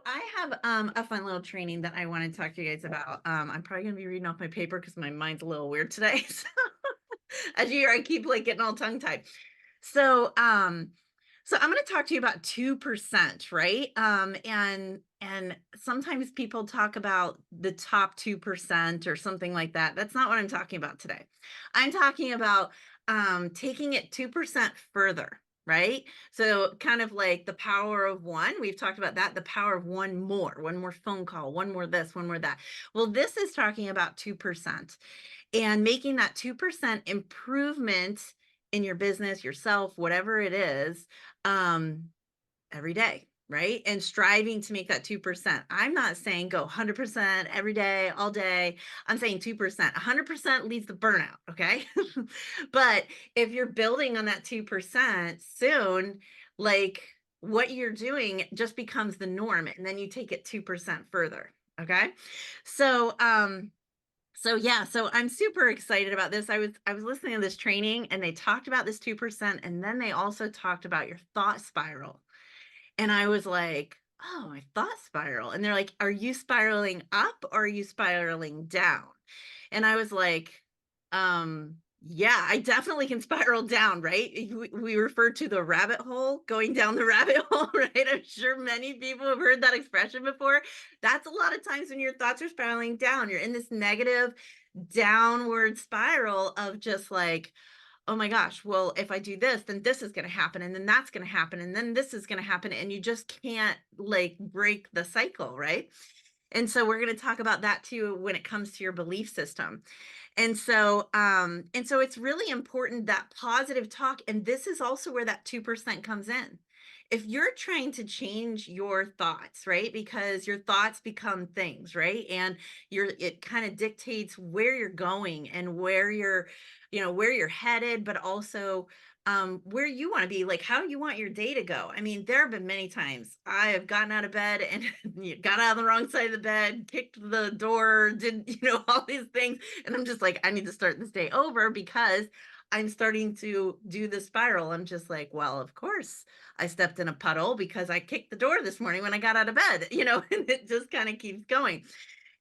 I have a fun little training that I want to talk to you guys about. I'm probably gonna be reading off my paper because my mind's a little weird today. So, as you hear, I keep like getting all tongue tied. So so I'm gonna talk to you about 2%, right? And sometimes people talk about the top 2% or something like that. That's not what I'm talking about today. I'm talking about taking it 2% further, right? So kind of like the power of one, we've talked about that, the power of one more phone call, one more this, one more that. Well, this is talking about 2% and making that 2% improvement in your business, yourself, whatever it is, um, every day, right? And striving to make that 2%. I'm not saying go 100% every day, all day. I'm saying 2%. 100% leads to burnout, okay? But if you're building on that 2% soon, like what you're doing just becomes the norm and then you take it 2% further, okay? So, so yeah, so I'm super excited about this. I was listening to this training and they talked about this 2% and then they also talked about your thought spiral. And I was like, "Oh, my thought spiral." And they're like, "Are you spiraling up or are you spiraling down?" And I was like, yeah, I definitely can spiral down, right? We refer to the rabbit hole, going down the rabbit hole, right? I'm sure many people have heard that expression before. That's a lot of times when your thoughts are spiraling down. You're in this negative downward spiral of just like, oh my gosh, well, if I do this, then this is going to happen, and then that's going to happen, and then this is going to happen. And you just can't like break the cycle, right? And so we're going to talk about that too when it comes to your belief system. And so it's really important that positive talk. And this is also where that 2% comes in. If you're trying to change your thoughts, right? Because your thoughts become things, right? And it kind of dictates where you're going and where where you're headed, but also where you want to be, like how you want your day to go. I mean, there have been many times I have gotten out of bed and got out on the wrong side of the bed, kicked the door, did all these things, and I'm just like, I need to start this day over because I'm starting to do the spiral. I'm just like, well, of course I stepped in a puddle because I kicked the door this morning when I got out of bed, and it just kind of keeps going.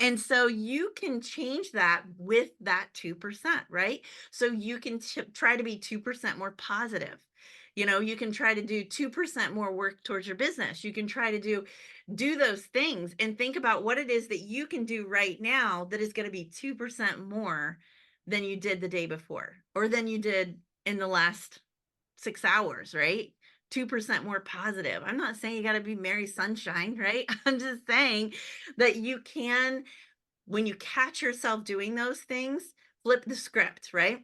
And so you can change that with that 2%, right? So you can try to be 2% more positive. You can try to do 2% more work towards your business. You can try to do those things and think about what it is that you can do right now that is going to be 2% more than you did the day before or than you did in the last 6 hours, right? 2% more positive. I'm not saying you got to be Mary Sunshine, right? I'm just saying that you can, when you catch yourself doing those things, flip the script, right?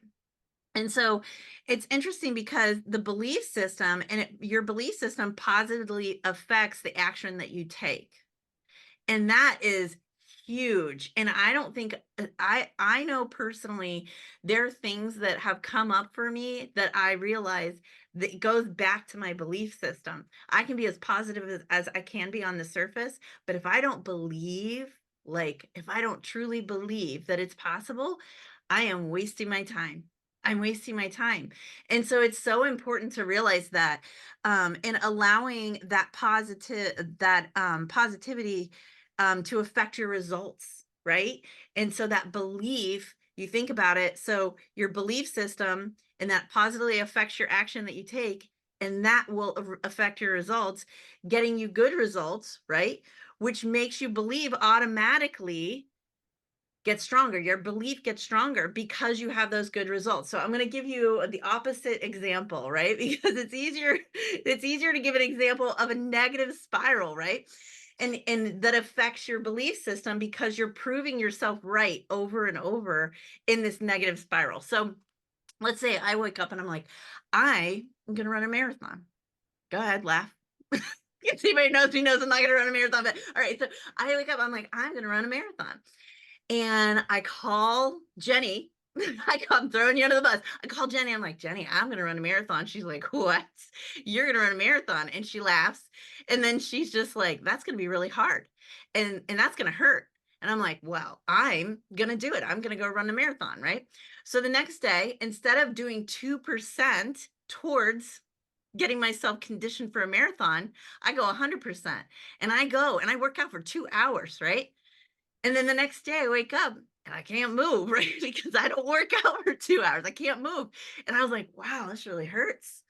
And so it's interesting because the belief system your belief system positively affects the action that you take. And that is huge. And I don't think I know personally there are things that have come up for me that I realize that it goes back to my belief system. I can be as positive as I can be on the surface, but if I don't believe, like if I don't truly believe that it's possible, I am wasting my time. I'm wasting my time. And so it's so important to realize that and allowing that positivity to affect your results, right? And so that belief, you think about it, so your belief system and that positively affects your action that you take, and that will affect your results, getting you good results, right? Which makes you believe automatically get stronger. Your belief gets stronger because you have those good results. So I'm going to give you the opposite example, right? Because it's easier to give an example of a negative spiral, right? And that affects your belief system because you're proving yourself right over and over in this negative spiral. So let's say I wake up and I'm like, I am going to run a marathon. Go ahead, laugh. If anybody knows me knows I'm not going to run a marathon, but all right. So I wake up, I'm like, I'm going to run a marathon. And I call Jenny. I'm throwing you under the bus. I call Jenny. I'm like, Jenny, I'm going to run a marathon. She's like, what? You're going to run a marathon? And she laughs. And then she's just like, that's going to be really hard. And that's going to hurt. And I'm like, well, I'm going to do it. I'm going to go run a marathon. Right. So the next day, instead of doing 2% towards getting myself conditioned for a marathon, I go 100%. And I go and I work out for 2 hours, right? And then the next day I wake up and I can't move, right? Because I don't work out for 2 hours. I can't move. And I was like, wow, this really hurts.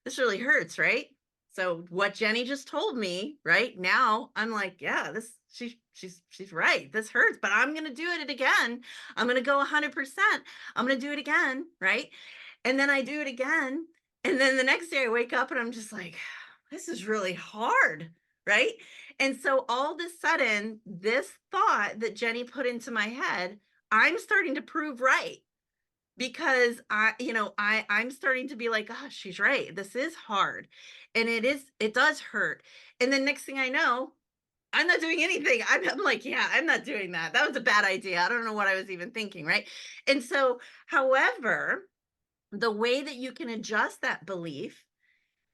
This really hurts, right? So what Jenny just told me, right? Now I'm like, yeah, this she's right. This hurts, but I'm going to do it again. I'm going to go 100%. I'm going to do it again, right? And then I do it again. And then the next day I wake up and I'm just like, this is really hard, right? And so all of a sudden, this thought that Jenny put into my head, I'm starting to prove right because I'm starting to be like, gosh, she's right. This is hard. And it does hurt. And then next thing I know, I'm not doing anything. I'm like, yeah, I'm not doing that. That was a bad idea. I don't know what I was even thinking, right? And so, however, the way that you can adjust that belief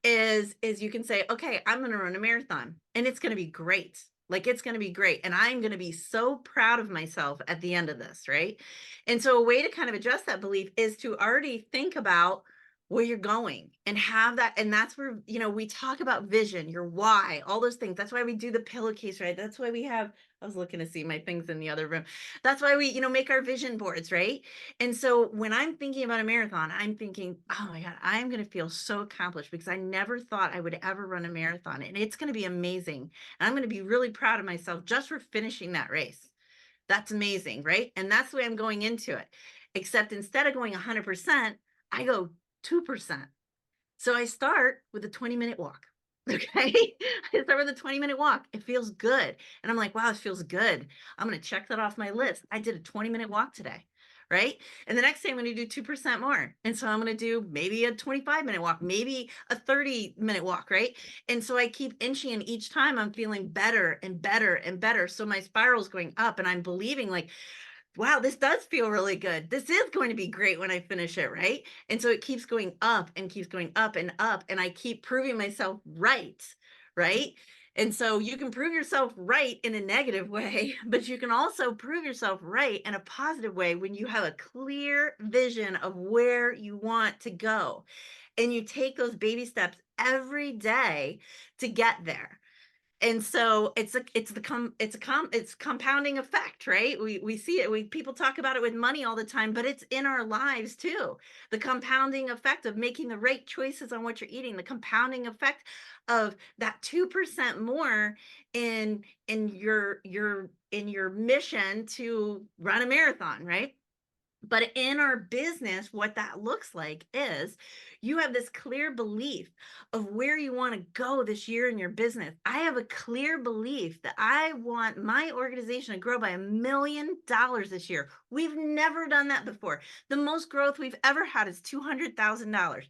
is you can say, okay, I'm going to run a marathon and it's going to be great. Like it's going to be great. And I'm going to be so proud of myself at the end of this. Right. And so a way to kind of adjust that belief is to already think about where you're going and have that. And that's where, we talk about vision, your why, all those things. That's why we do the pillowcase, right? That's why we have, I was looking to see my things in the other room. That's why we, make our vision boards, right? And so when I'm thinking about a marathon, I'm thinking, oh my God, I'm going to feel so accomplished because I never thought I would ever run a marathon. And it's going to be amazing. And I'm going to be really proud of myself just for finishing that race. That's amazing, right? And that's the way I'm going into it. Except instead of going 100%, I go 2%. So I start with a 20-minute walk. Okay. I start with a 20-minute walk. It feels good. And I'm like, wow, it feels good. I'm going to check that off my list. I did a 20-minute walk today. Right. And the next day I'm going to do 2% more. And so I'm going to do maybe a 25-minute walk, maybe a 30-minute walk. Right. And so I keep inching, and each time I'm feeling better and better and better. So my spiral's going up and I'm believing like, wow, this does feel really good. This is going to be great when I finish it, right? And so it keeps going up and keeps going up and up, and I keep proving myself right, right? And so you can prove yourself right in a negative way, but you can also prove yourself right in a positive way when you have a clear vision of where you want to go. And you take those baby steps every day to get there. And so it's compounding effect, right? We see it. People talk about it with money all the time, but it's in our lives too. The compounding effect of making the right choices on what you're eating, the compounding effect of that 2% more in your mission to run a marathon, right? But in our business, what that looks like is you have this clear belief of where you want to go this year in your business. I have a clear belief that I want my organization to grow by $1 million this year. We've never done that before. The most growth we've ever had is $200,000.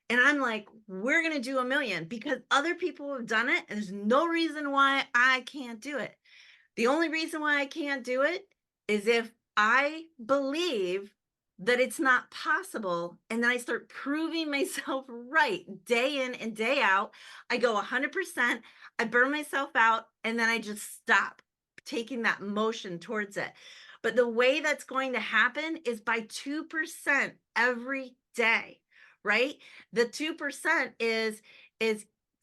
And I'm like, we're going to do 1 million because other people have done it. And there's no reason why I can't do it. The only reason why I can't do it is if I believe that it's not possible and then I start proving myself right day in and day out. I go 100%, I burn myself out, and then I just stop taking that motion towards it. But the way that's going to happen is by 2% every day, right? The 2% is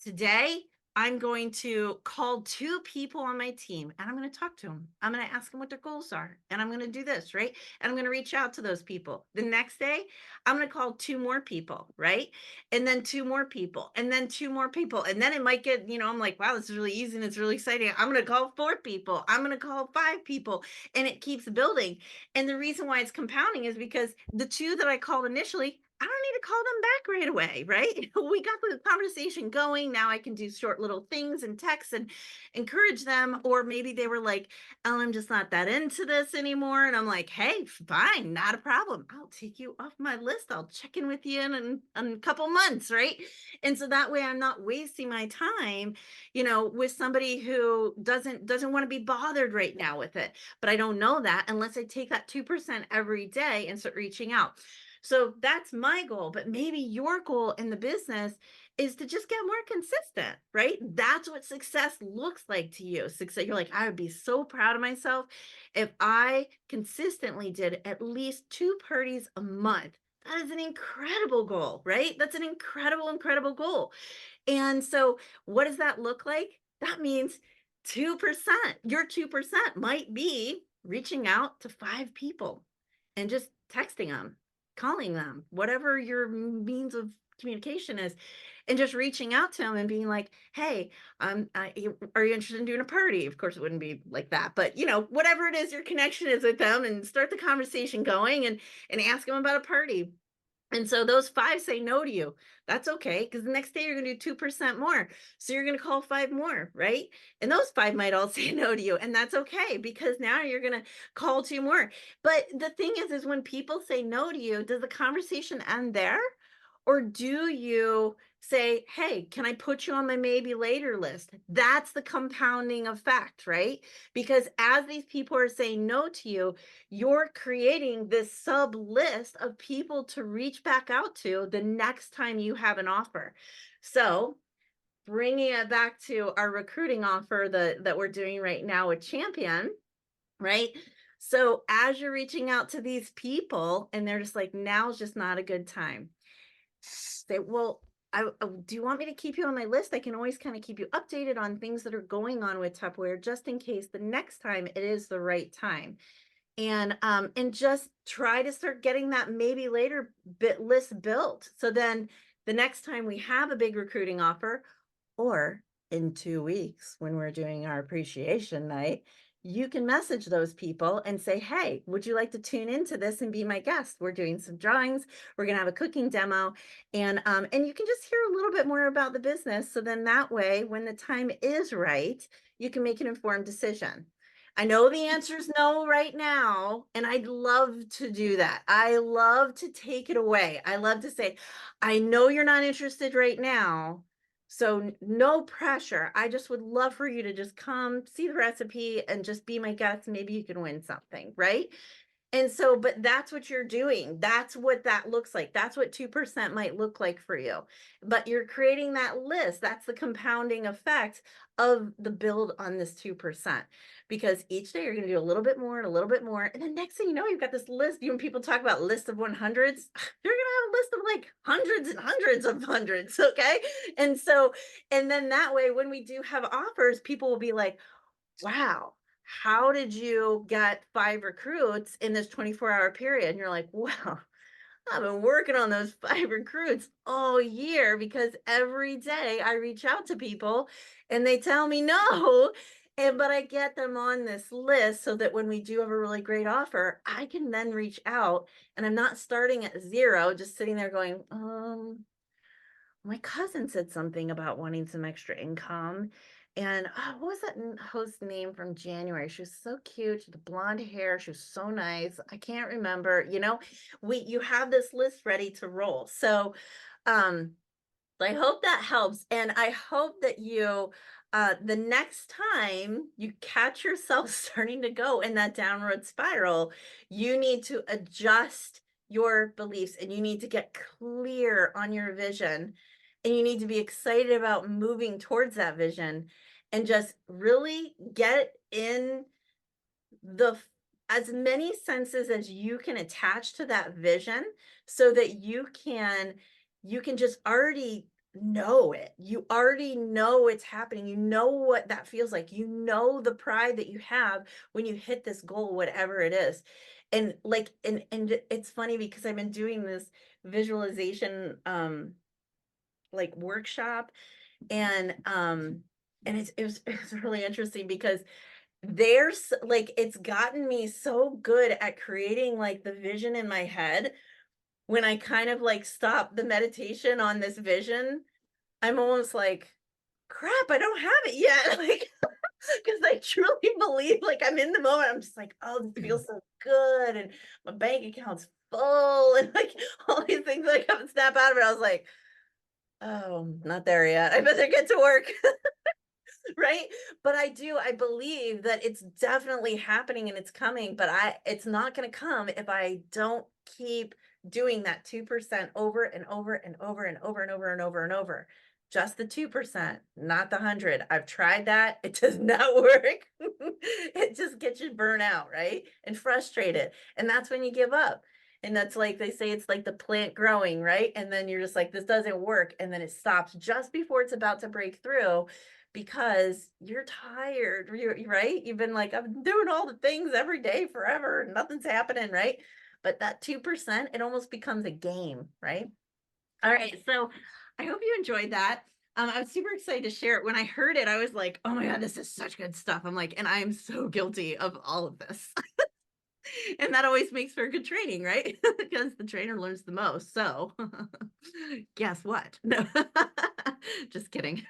today I'm going to call 2 people on my team and I'm going to talk to them. I'm going to ask them what their goals are. And I'm going to do this, right? And I'm going to reach out to those people. The next day, I'm going to call 2 more people, right? And then 2 more people, and then 2 more people. And then it might get, I'm like, wow, this is really easy and it's really exciting. I'm going to call 4 people. I'm going to call 5 people. And it keeps building. And the reason why it's compounding is because the 2 that I called initially, I don't need to call them back right away, right? We got the conversation going. Now I can do short little things and text and encourage them. Or maybe they were like, oh, I'm just not that into this anymore. And I'm like, hey, fine, not a problem. I'll take you off my list. I'll check in with you in a couple months, right? And so that way I'm not wasting my time, with somebody who doesn't want to be bothered right now with it. But I don't know that unless I take that 2% every day and start reaching out. So that's my goal, but maybe your goal in the business is to just get more consistent, right? That's what success looks like to you. Success, you're like, I would be so proud of myself if I consistently did at least 2 parties a month That is an incredible goal, right? That's an incredible, incredible goal. And so what does that look like? That means 2%. Your 2% might be reaching out to 5 people and just texting them, calling them, whatever your means of communication is, and just reaching out to them and being like, hey, are you interested in doing a party? Of course, it wouldn't be like that, but whatever it is your connection is with them, and start the conversation going, and ask them about a party. And so those 5 say no to you. That's okay, because the next day you're gonna do 2% more. So you're gonna call 5 more, right? And those 5 might all say no to you, and that's okay, because now you're gonna call 2 more. But the thing is when people say no to you, does the conversation end there? Or do you say, "Hey, can I put you on my maybe later list?" That's the compounding effect, right? Because as these people are saying no to you, you're creating this sub list of people to reach back out to the next time you have an offer. So, bringing it back to our recruiting offer that we're doing right now with Champion, right? So, as you're reaching out to these people and they're just like, now's just not a good time, say, well, do you want me to keep you on my list? I can always kind of keep you updated on things that are going on with Tupperware, just in case the next time it is the right time. And just try to start getting that maybe later bit list built. So then the next time we have a big recruiting offer, or in 2 weeks when we're doing our appreciation night, you can message those people and say, hey, would you like to tune into this and be my guest? We're doing some drawings. We're going to have a cooking demo, and you can just hear a little bit more about the business. So then that way, when the time is right, you can make an informed decision. I know the answer is no right now, and I'd love to do that. I love to take it away. I love to say, I know you're not interested right now, so no pressure. I just would love for you to just come see the recipe and just be my guest. Maybe you can win something, right? And so, but that's what you're doing. That's what that looks like. That's what 2% might look like for you. But you're creating that list. That's the compounding effect of the build on this 2%. Because each day you're going to do a little bit more and a little bit more. And then next thing you know, you've got this list. When people talk about list of 100s, you're going to have a list of like hundreds and hundreds of hundreds. Okay. And so, and then that way, when we do have offers, people will be like, wow, how did you get 5 recruits in this 24-hour period? And you're like, well, I've been working on those 5 recruits all year, because every day I reach out to people and they tell me no. But I get them on this list so that when we do have a really great offer, I can then reach out, and I'm not starting at 0, just sitting there going, my cousin said something about wanting some extra income. And what was that host name from January? She was so cute. She had the blonde hair. She was so nice. I can't remember. You have this list ready to roll. So um, I hope that helps. And I hope that the next time you catch yourself starting to go in that downward spiral, you need to adjust your beliefs, and you need to get clear on your vision, and you need to be excited about moving towards that vision, and just really get in the as many senses as you can attach to that vision, so that you can just already know it. You already know it's happening. You know what that feels like. You know the pride that you have when you hit this goal, whatever it is. And like, and it's funny because I've been doing this visualization like workshop, and it was really interesting, because there's like, it's gotten me so good at creating like the vision in my head. When I kind of like stop the meditation on this vision, I'm almost like, crap, I don't have it yet. Like, because I truly believe, like, I'm in the moment. I'm just like, oh, this feels so good. And my bank account's full. And like all these things I come snap out of it. I was like, oh, not there yet. I better get to work. Right. But I believe that it's definitely happening and it's coming, but it's not going to come if I don't keep doing that 2% over and over and over and over and over and over and over. Just the 2%, not the 100. I've tried that. It does not work. It just gets you burnt out, right? And frustrated. And that's when you give up. And that's like they say it's like the plant growing, right? And then you're just like, this doesn't work. And then it stops just before it's about to break through because you're tired, right? You've been like, I'm doing all the things every day forever and nothing's happening, right? But that 2%, it almost becomes a game, right? All right. So I hope you enjoyed that. I was super excited to share it. When I heard it, I was like, oh my God, this is such good stuff. I'm like, and I am so guilty of all of this. And that always makes for good training, right? Because the trainer learns the most. So guess what? No, just kidding.